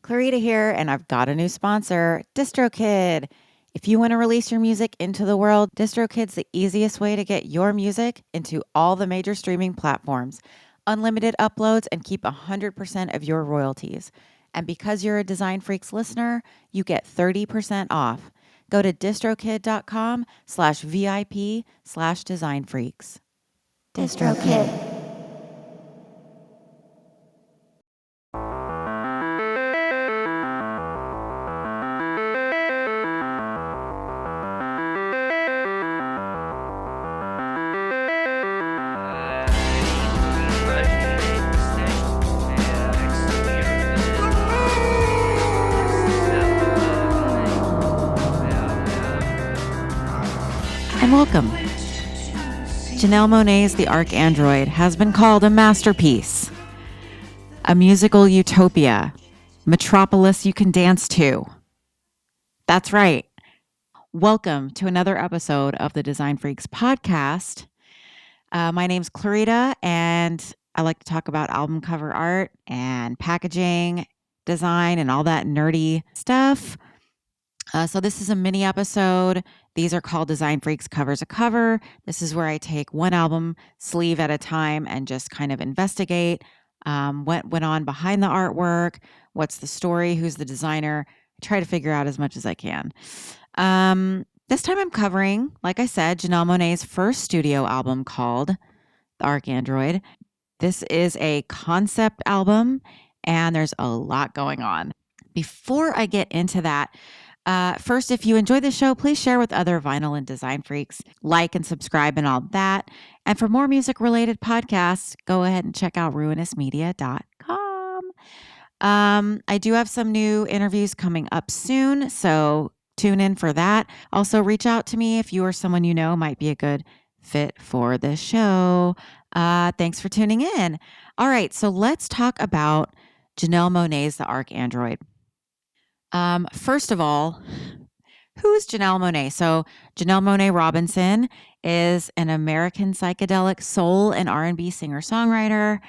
Clarita here, and I've got a new sponsor, DistroKid. If you want to release your music into the world, DistroKid's the easiest way to get your music into all the major streaming platforms, unlimited uploads, and keep 100% of your royalties. And because you're a Design Freaks listener, you get 30% off. Go to distrokid.com/VIP/designfreaks. DistroKid. And welcome. Janelle Monae's The ArchAndroid has been called a masterpiece, a musical utopia, Metropolis you can dance to. That's right. Welcome to another episode of the Design Freaks podcast. My name's Clarita, and I like to talk about album cover art and packaging, design, and all that nerdy stuff. So this is a mini episode. These are called Design Freaks Covers a Cover. This is where I take one album sleeve at a time and just kind of investigate what went on behind the artwork, what's the story, who's the designer. I try to figure out as much as I can. This time I'm covering, like I said, Janelle Monae's first studio album called The ArchAndroid. This is a concept album, and there's a lot going on. Before I get into that, first, if you enjoy the show, please share with other vinyl and design freaks, like and subscribe and all that. And for more music-related podcasts, go ahead and check out ruinousmedia.com. I do have some new interviews coming up soon, so tune in for that. Also, reach out to me if you or someone you know might be a good fit for the show. Thanks for tuning in. All right, so let's talk about Janelle Monae's The ArchAndroid. First of all, who's Janelle Monae? So Janelle Monae Robinson is an American psychedelic soul and R&B singer-songwriter,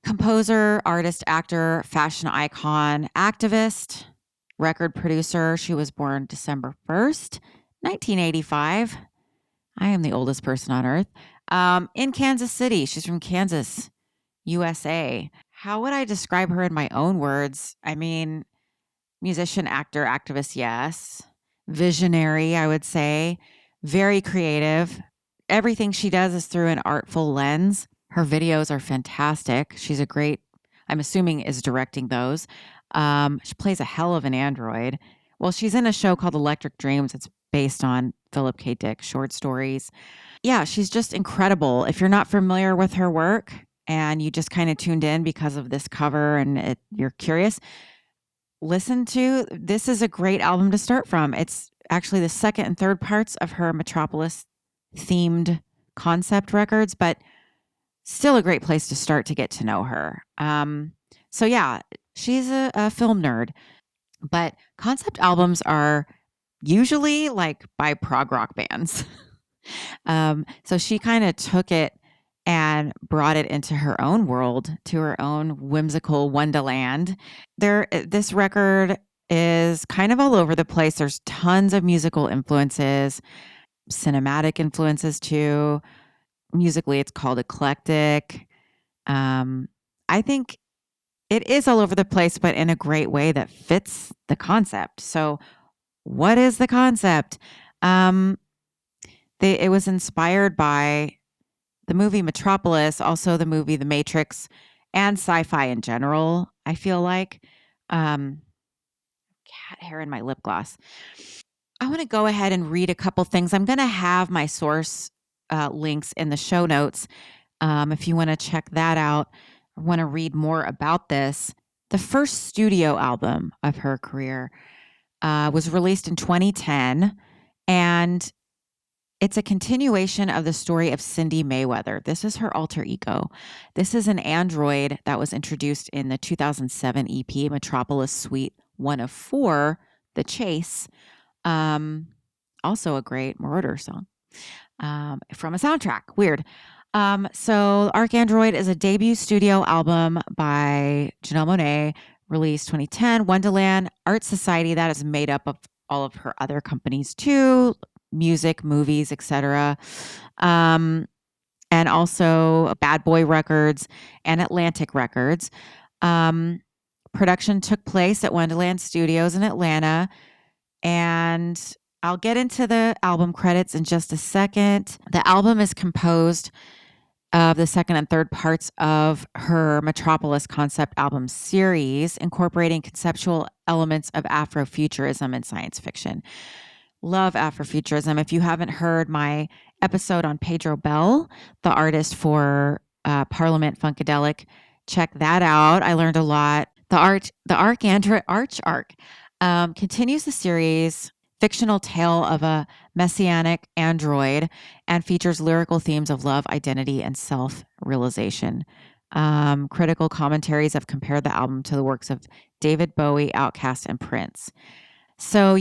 composer, artist, actor, fashion icon, activist, record producer. She was born December 1st, 1985. I am the oldest person on earth. In Kansas City. She's from Kansas, USA. How would I describe her in my own words? I mean, musician, actor, activist, yes. Visionary, I would say. Very creative. Everything she does is through an artful lens. Her videos are fantastic. She's a great, I'm assuming, is directing those. She plays a hell of an android. Well, she's in a show called Electric Dreams. It's based on Philip K. Dick short stories. Yeah, she's just incredible. If you're not familiar with her work and you just kind of tuned in because of this cover and you're curious, listen to, this is a great album to start from. It's actually the second and third parts of her Metropolis themed concept records, but still a great place to start to get to know her. So yeah, she's a film nerd, but concept albums are usually like by prog rock bands. So she kind of took it and brought it into her own world, to her own whimsical wonderland. This record is kind of all over the place. There's tons of musical influences, cinematic influences too. Musically, it's called eclectic. I think it is all over the place, but in a great way that fits the concept. So what is the concept? It was inspired by the movie Metropolis, also the movie The Matrix, and sci-fi in general, I feel like. Cat hair in my lip gloss. I want to go ahead and read a couple things. I'm going to have my source links in the show notes. If you want to check that out, or want to read more about this. The first studio album of her career was released in 2010, and it's a continuation of the story of Cindy Mayweather. This is her alter ego. This is an android that was introduced in the 2007 EP, Metropolis Suite 1 of 4, The Chase. Also a great Marauder song from a soundtrack. Weird. So ArchAndroid is a debut studio album by Janelle Monae, released 2010. Wonderland Art Society, that is made up of all of her other companies too, music, movies, etc. And also Bad Boy Records and Atlantic Records. Production took place at Wonderland Studios in Atlanta. And I'll get into the album credits in just a second. The album is composed of the second and third parts of her Metropolis concept album series, incorporating conceptual elements of Afrofuturism and science fiction. Love Afrofuturism. If you haven't heard my episode on Pedro Bell, the artist for Parliament Funkadelic, check that out. I learned a lot. The ArchAndroid continues the series fictional tale of a messianic android and features lyrical themes of love, identity, and self-realization. Critical commentaries have compared the album to the works of David Bowie, Outkast, and Prince. So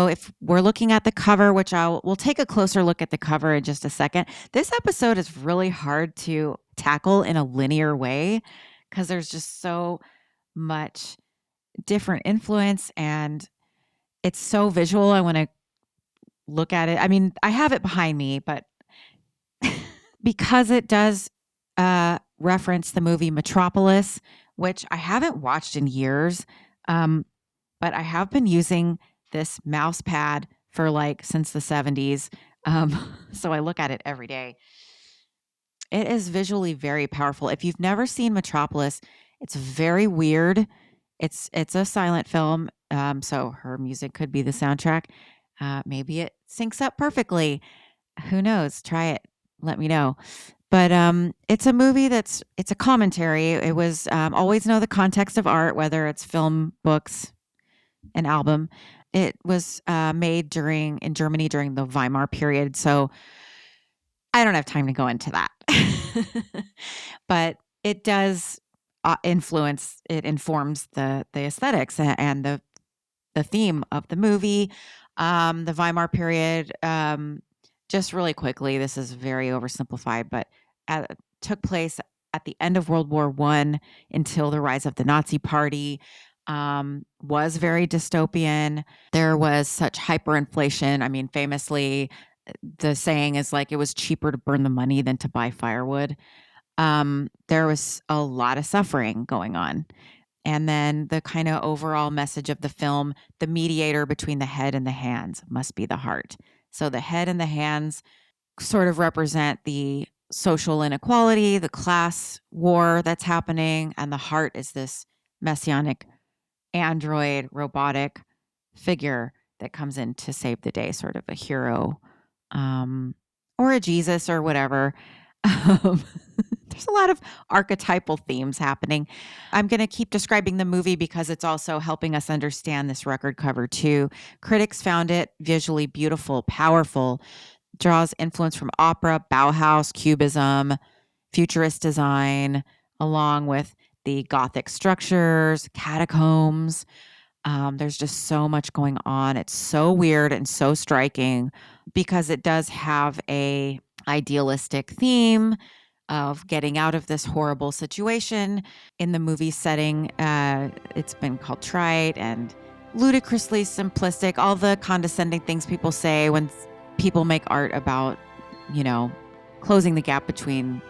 if we're looking at the cover, which we'll take a closer look at the cover in just a second. This episode is really hard to tackle in a linear way because there's just so much different influence and it's so visual. I want to look at it. I mean, I have it behind me, but because it does reference the movie Metropolis, which I haven't watched in years, but I have been using this mouse pad for since the 70s. So I look at it every day. It is visually very powerful. If you've never seen Metropolis, it's very weird. It's a silent film. So her music could be the soundtrack. Maybe it syncs up perfectly. Who knows? Try it. Let me know. But it's a movie it's a commentary. It was always know the context of art, whether it's film, books, an album. It was made in Germany during the Weimar period. So I don't have time to go into that. But it does it informs the aesthetics and the theme of the movie. The Weimar period, just really quickly, this is very oversimplified, but took place at the end of World War I until the rise of the Nazi Party. Was very dystopian. There was such hyperinflation. I mean, famously, the saying is it was cheaper to burn the money than to buy firewood. There was a lot of suffering going on. And then the kind of overall message of the film, the mediator between the head and the hands must be the heart. So the head and the hands sort of represent the social inequality, the class war that's happening, and the heart is this messianic android robotic figure that comes in to save the day, sort of a hero or a Jesus or whatever. There's a lot of archetypal themes happening. I'm going to keep describing the movie because it's also helping us understand this record cover too. Critics found it visually beautiful, powerful, draws influence from opera, Bauhaus, Cubism, futurist design, along with the Gothic structures, catacombs. There's just so much going on. It's so weird and so striking because it does have a idealistic theme of getting out of this horrible situation. In the movie setting, it's been called trite and ludicrously simplistic, all the condescending things people say when people make art about, closing the gap between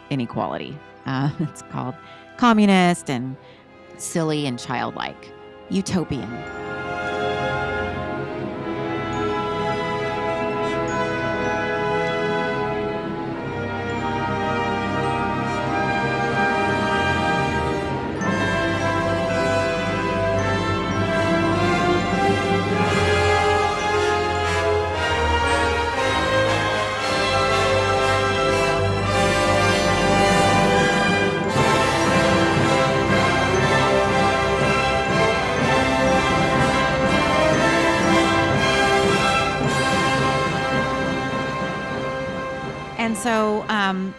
inequality. It's called communist and silly and childlike, utopian. So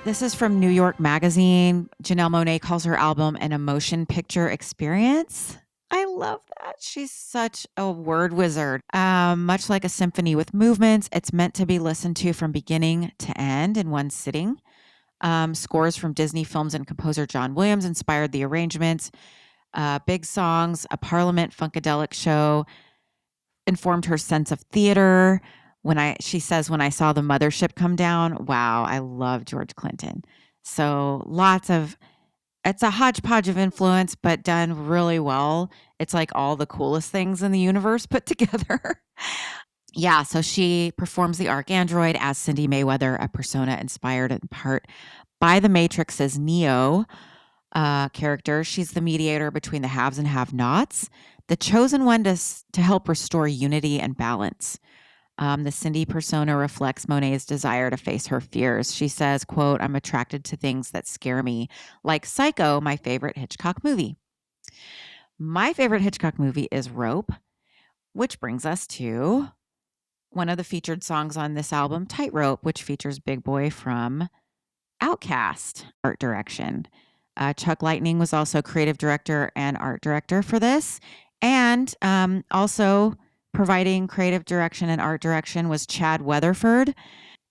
this is from New York Magazine. Janelle Monae calls her album an emotion picture experience. I love that. She's such a word wizard. Much like a symphony with movements, it's meant to be listened to from beginning to end in one sitting. Scores from Disney films and composer John Williams inspired the arrangements. Big songs, a Parliament Funkadelic show informed her sense of theater. She says, when I saw the mothership come down, wow, I love George Clinton. So it's a hodgepodge of influence, but done really well. It's like all the coolest things in the universe put together. Yeah, so she performs the ArchAndroid as Cindy Mayweather, a persona inspired in part by the Matrix's Neo character. She's the mediator between the haves and have-nots, the chosen one to help restore unity and balance. The Cindy persona reflects Monae's desire to face her fears. She says, quote, I'm attracted to things that scare me, like Psycho, my favorite Hitchcock movie. My favorite Hitchcock movie is Rope, which brings us to one of the featured songs on this album, Tightrope, which features Big Boy from Outkast art direction. Chuck Lightning was also creative director and art director for this. And also providing creative direction and art direction was Chad Weatherford.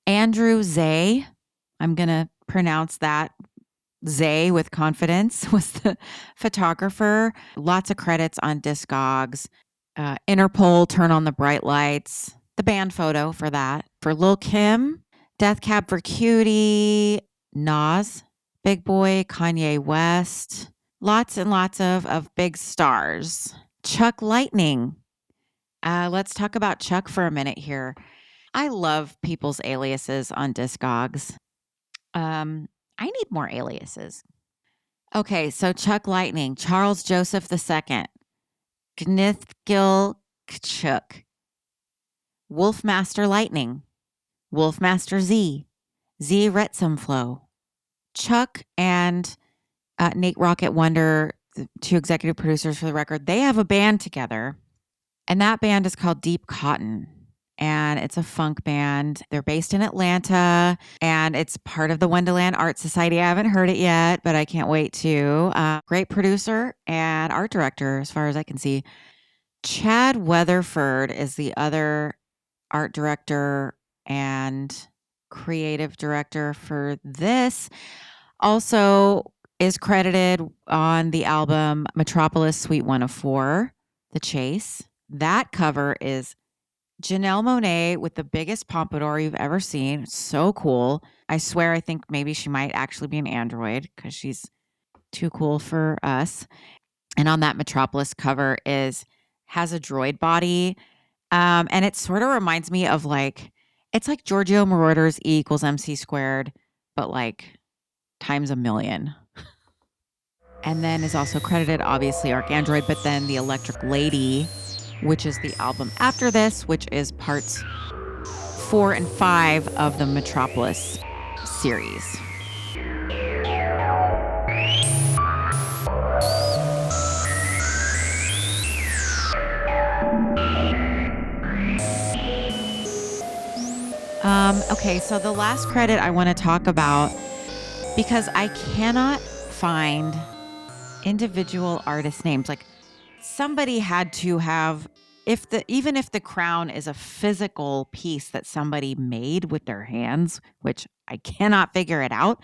Andrew Zay, I'm going to pronounce that Zay with confidence, was the photographer. Lots of credits on Discogs. Interpol, Turn on the Bright Lights. The band photo for that. For Lil' Kim, Death Cab for Cutie, Nas, Big Boy, Kanye West. Lots and lots of big stars. Chuck Lightning. Let's talk about Chuck for a minute here. I love people's aliases on Discogs. I need more aliases. Okay, so Chuck Lightning, Charles Joseph II, Gnithgil Kchuk, Wolfmaster Lightning, Wolfmaster Z, Z Retsumflow, Chuck and Nate Rocket Wonder, the two executive producers for the record, they have a band together. And that band is called Deep Cotton. And it's a funk band. They're based in Atlanta. And it's part of the Wonderland Art Society. I haven't heard it yet, but I can't wait to. Great producer and art director, as far as I can see. Chad Weatherford is the other art director and creative director for this. Also is credited on the album Metropolis Suite 104, The Chase. That cover is Janelle Monae with the biggest pompadour you've ever seen. It's so cool. I swear, I think maybe she might actually be an android because she's too cool for us. And on that Metropolis cover has a droid body. And it sort of reminds me of it's like Giorgio Moroder's E=MC², but times a million. And then is also credited, obviously, ArchAndroid, but then the Electric Lady, which is the album after this, which is parts 4 and 5 of the Metropolis series. Okay, so the last credit I want to talk about, because I cannot find individual artist names. Somebody had to have, even if the crown is a physical piece that somebody made with their hands, which I cannot figure it out.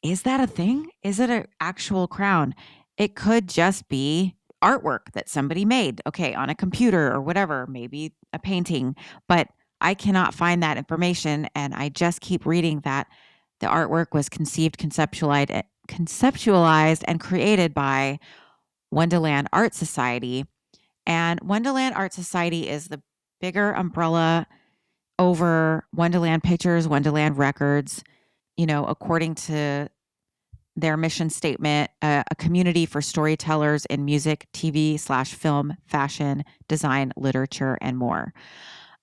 Is that a thing? Is it an actual crown? It could just be artwork that somebody made, okay, on a computer or whatever, maybe a painting, but I cannot find that information. And I just keep reading that the artwork was conceived, conceptualized, and created by Wonderland Art Society. And Wonderland Art Society is the bigger umbrella over Wonderland Pictures, Wonderland Records, according to their mission statement, a community for storytellers in music, TV/film, fashion, design, literature, and more.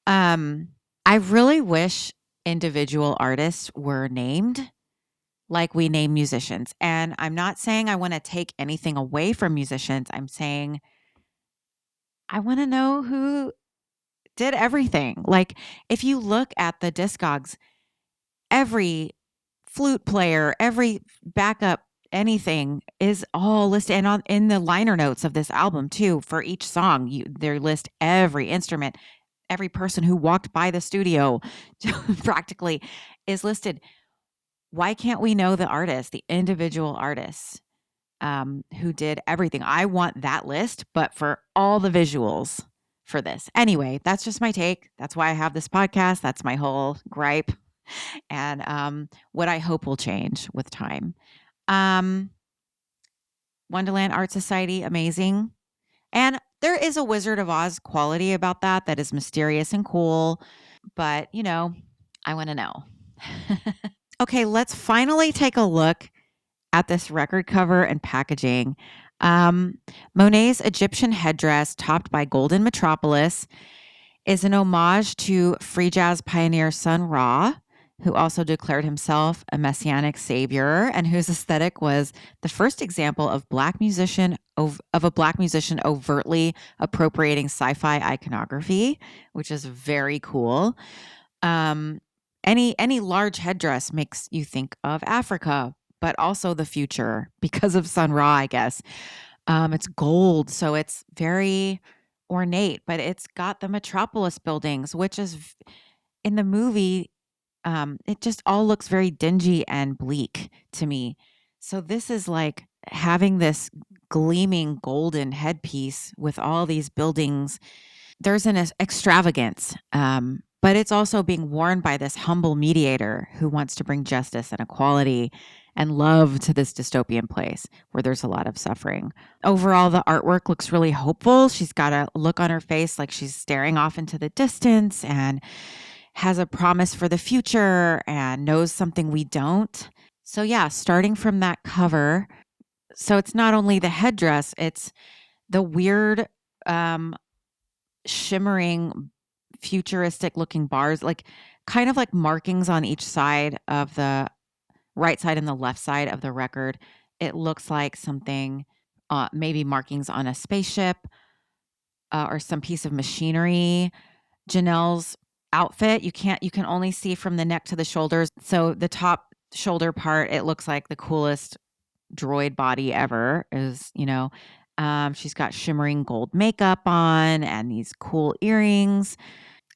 I really wish individual artists were named like we name musicians. And I'm not saying I want to take anything away from musicians. I'm saying I want to know who did everything. If you look at the Discogs, every flute player, every backup, anything is all listed. And in the liner notes of this album too, for each song, they list every instrument, every person who walked by the studio practically is listed. Why can't we know the artist, the individual artists? who did everything. I want that list, but for all the visuals for this. Anyway, that's just my take. That's why I have this podcast. That's my whole gripe, and what I hope will change with time. Wonderland Art Society, amazing. And there is a Wizard of Oz quality about that is mysterious and cool. But, I want to know. Okay, let's finally take a look at this record cover and packaging. Monet's Egyptian headdress, topped by golden Metropolis, is an homage to free jazz pioneer Sun Ra, who also declared himself a messianic savior and whose aesthetic was the first example of a black musician overtly appropriating sci-fi iconography, which is very cool. Any large headdress makes you think of Africa, but also the future because of Sun Ra, I guess. It's gold, so it's very ornate, but it's got the Metropolis buildings, which is in the movie. It just all looks very dingy and bleak to me. So this is like having this gleaming golden headpiece with all these buildings. There's an extravagance, but it's also being worn by this humble mediator who wants to bring justice and equality and love to this dystopian place where there's a lot of suffering. Overall, the artwork looks really hopeful. She's got a look on her face like she's staring off into the distance and has a promise for the future and knows something we don't. So yeah, starting from that cover. So it's not only the headdress, it's the weird, shimmering, futuristic looking bars, like kind of like markings on each side of the right side and the left side of the record. It looks like something, maybe markings on a spaceship or some piece of machinery. Janelle's outfit, you can only see from the neck to the shoulders. So the top shoulder part, it looks like the coolest droid body ever. She's got shimmering gold makeup on and these cool earrings.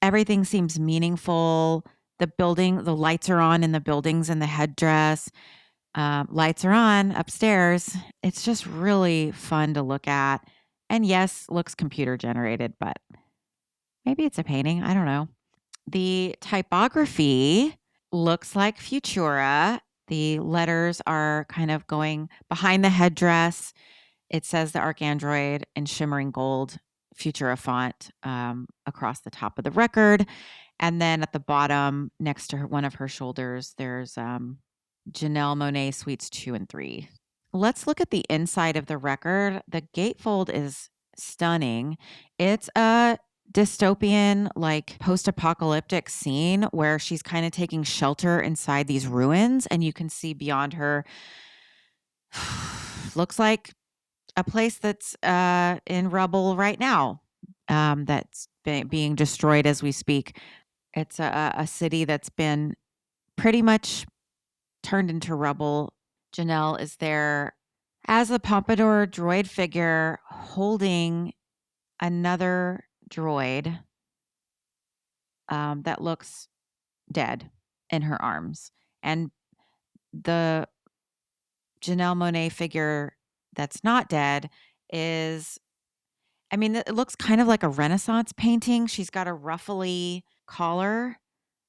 Everything seems meaningful. The lights are on in the buildings and the headdress. Lights are on upstairs. It's just really fun to look at. And yes, looks computer generated, but maybe it's a painting. I don't know. The typography looks like Futura. The letters are kind of going behind the headdress. It says the ArchAndroid in shimmering gold Futura font across the top of the record. And then at the bottom, next to one of her shoulders, there's Janelle Monae Suites 2 and 3. Let's look at the inside of the record. The gatefold is stunning. It's a dystopian, like post-apocalyptic scene where she's kind of taking shelter inside these ruins, and you can see beyond her looks like a place that's in rubble right now, that's being destroyed as we speak. It's a city that's been pretty much turned into rubble. Janelle is there as a pompadour droid figure holding another droid that looks dead in her arms. And the Janelle Monae figure that's not dead it looks kind of like a Renaissance painting. She's got a ruffly collar,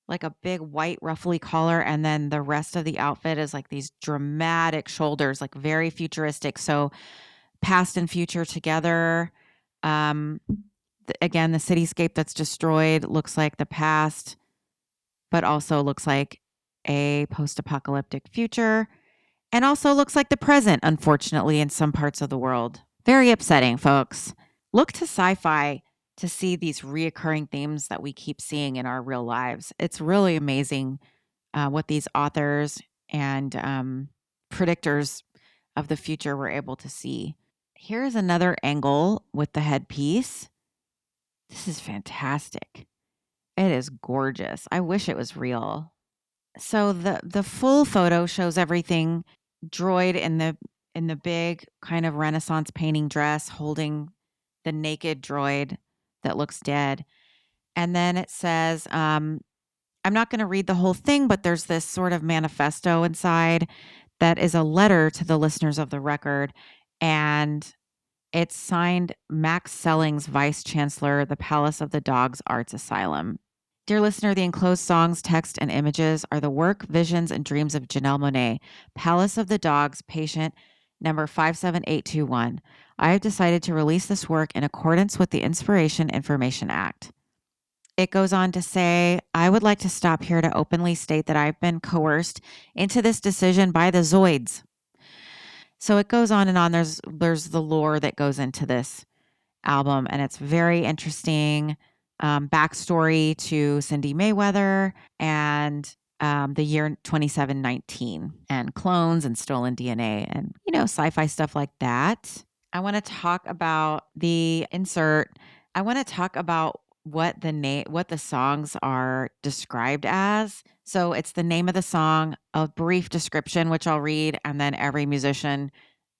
like a big white ruffly collar, and then the rest of the outfit is like these dramatic shoulders, like very futuristic. So past and future together. Again, the cityscape that's destroyed looks like the past, but also looks like a post-apocalyptic future, and also looks like the present, unfortunately, in some parts of the world. Very upsetting, folks. Look to sci-fi to see these reoccurring themes that we keep seeing in our real lives. It's really amazing what these authors and predictors of the future were able to see. Here's another angle with the headpiece. This is fantastic. It is gorgeous. I wish it was real. So the full photo shows everything droid in the big kind of Renaissance painting dress holding the naked droid that looks dead. And then it says, I'm not going to read the whole thing, but there's this sort of manifesto inside that is a letter to the listeners of the record, and it's signed Max Selling's Vice Chancellor, the Palace of the Dogs Arts Asylum. Dear listener, the enclosed songs, text, and images are the work, visions, and dreams of Janelle Monae, Palace of the Dogs, patient number 57821. I have decided to release this work in accordance with the Inspiration Information Act. It goes on to say, I would like to stop here to openly state that I've been coerced into this decision by the Zoids. So it goes on and on. There's the lore that goes into this album, and it's very interesting. Backstory to Cindy Mayweather and the year 2719 and clones and stolen DNA and, sci-fi stuff like that. I want to talk about the insert. I want to talk about what the songs are described as. So it's the name of the song, a brief description, which I'll read, and then every musician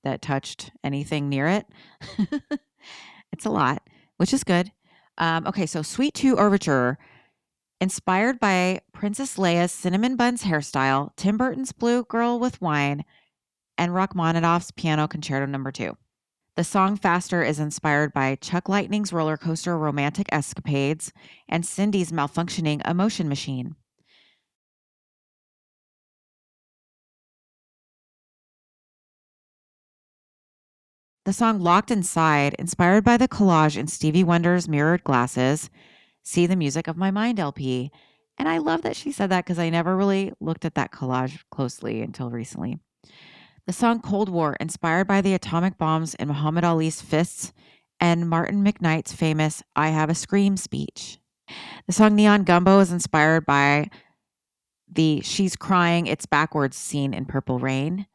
that touched anything near it. It's a lot, which is good. Okay, so Suite 2 Overture, inspired by Princess Leia's cinnamon buns hairstyle, Tim Burton's Blue Girl with Wine, and Rachmaninoff's Piano Concerto No. 2. The song Faster is inspired by Chuck Lightning's roller coaster romantic escapades and Cindy's malfunctioning emotion machine. The song Locked Inside, inspired by the collage in Stevie Wonder's Mirrored Glasses, See the Music of My Mind LP. And I love that she said that because I never really looked at that collage closely until recently. The song Cold War, inspired by the atomic bombs in Muhammad Ali's fists and Martin McKnight's famous I Have a Scream speech. The song Neon Gumbo is inspired by the She's Crying, It's Backwards scene in Purple Rain.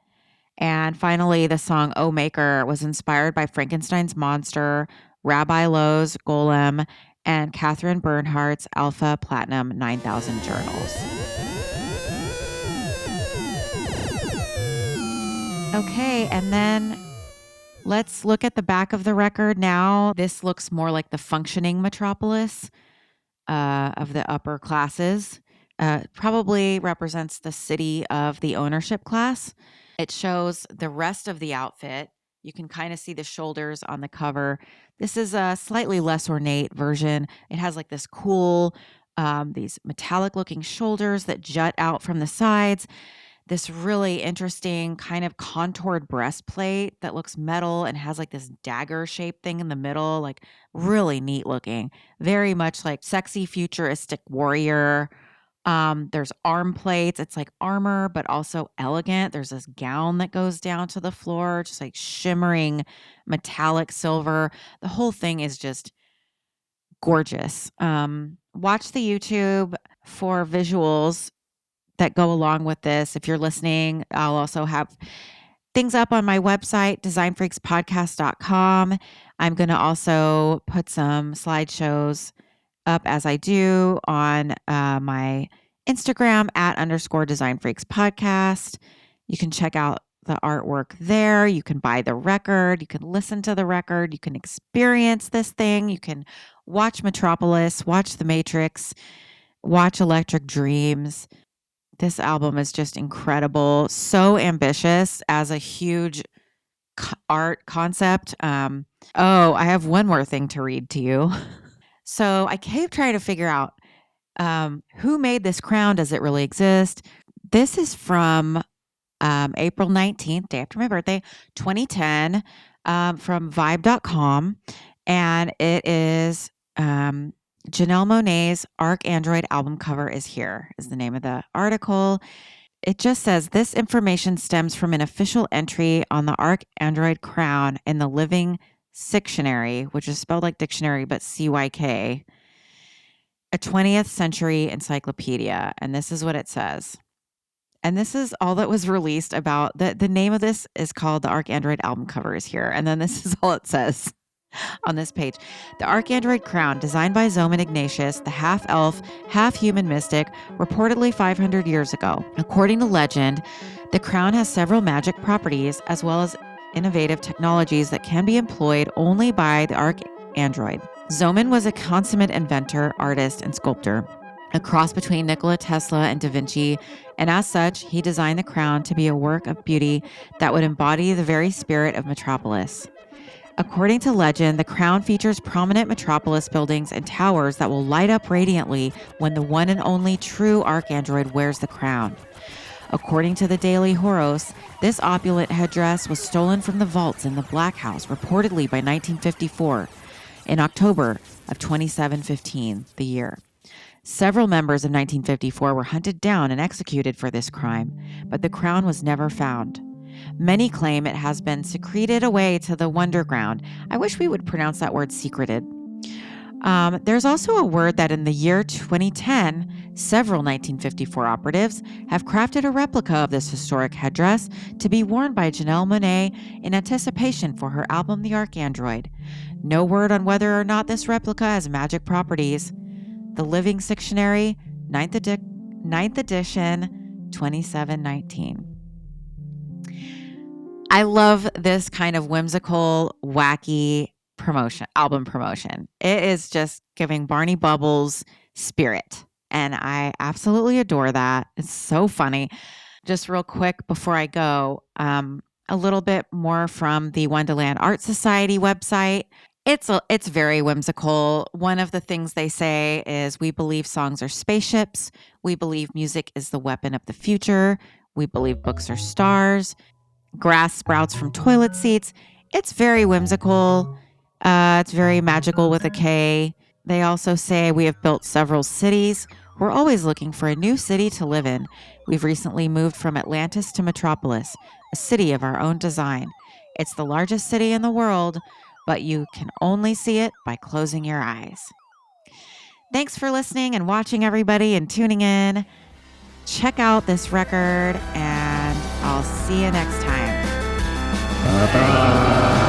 And finally, the song Oh Maker was inspired by Frankenstein's Monster, Rabbi Lowe's Golem, and Catherine Bernhardt's Alpha Platinum 9000 journals. Okay, and then let's look at the back of the record now. This looks more like the functioning Metropolis of the upper classes. Probably represents the city of the ownership class. It shows the rest of the outfit. You can kind of see the shoulders on the cover. This is a slightly less ornate version. It has like this cool, these metallic looking shoulders that jut out from the sides. This really interesting kind of contoured breastplate that looks metal and has like this dagger shaped thing in the middle, like really neat looking, very much like sexy futuristic warrior. There's arm plates. It's like armor, but also elegant. There's this gown that goes down to the floor, just like shimmering metallic silver. The whole thing is just gorgeous. Watch the YouTube for visuals that go along with this. If you're listening, I'll also have things up on my website, designfreakspodcast.com. I'm going to also put some slideshows up as I do on my Instagram @_designfreakspodcast. You can check out the artwork there. You can buy the record. You can listen to the record. You can experience this thing. You can watch Metropolis, watch The Matrix, watch Electric Dreams. This album is just incredible. So ambitious as a huge art concept. I have one more thing to read to you. So I kept trying to figure out who made this crown? Does it really exist? This is from April 19th, day after my birthday, 2010, from vibe.com. And it is Janelle Monae's ArchAndroid album cover is here, is the name of the article. It just says, this information stems from an official entry on the ArchAndroid crown in the Living Sictionary, which is spelled like dictionary, but CYK, a 20th century encyclopedia. And this is what it says. And this is all that was released about the name of this is called the ArchAndroid album cover is here. And then this is all it says on this page. The ArchAndroid crown, designed by Zoman Ignatius, the half-elf, half-human mystic, reportedly 500 years ago. According to legend, the crown has several magic properties as well as innovative technologies that can be employed only by the ArchAndroid. Zoman was a consummate inventor, artist, and sculptor. a cross between Nikola Tesla and Da Vinci, and as such, he designed the crown to be a work of beauty that would embody the very spirit of Metropolis. According to legend, the crown features prominent Metropolis buildings and towers that will light up radiantly when the one and only true ArchAndroid wears the crown. According to the Daily Horos, this opulent headdress was stolen from the vaults in the Black House reportedly by 1954, in October of 2715, the year. Several members of 1954 were hunted down and executed for this crime, but the crown was never found. Many claim it has been secreted away to the Wonderground. I wish we would pronounce that word secreted. There's also a word that in the year 2010, several 1954 operatives have crafted a replica of this historic headdress to be worn by Janelle Monae in anticipation for her album The ArchAndroid. No word on whether or not this replica has magic properties. The Living Dictionary, 9th edition, 2719. I love this kind of whimsical, wacky album promotion. It is just giving Barney Bubbles spirit. And I absolutely adore that. It's so funny. Just real quick before I go, a little bit more from the Wonderland Art Society website. It's very whimsical. One of the things they say is, we believe songs are spaceships. We believe music is the weapon of the future. We believe books are stars. Grass sprouts from toilet seats. It's very whimsical. It's very magical with a K. They also say, we have built several cities. We're always looking for a new city to live in. We've recently moved from Atlantis to Metropolis, a city of our own design. It's the largest city in the world, but you can only see it by closing your eyes. Thanks for listening and watching, everybody, and tuning in. Check out this record, and I'll see you next time. Bye-bye.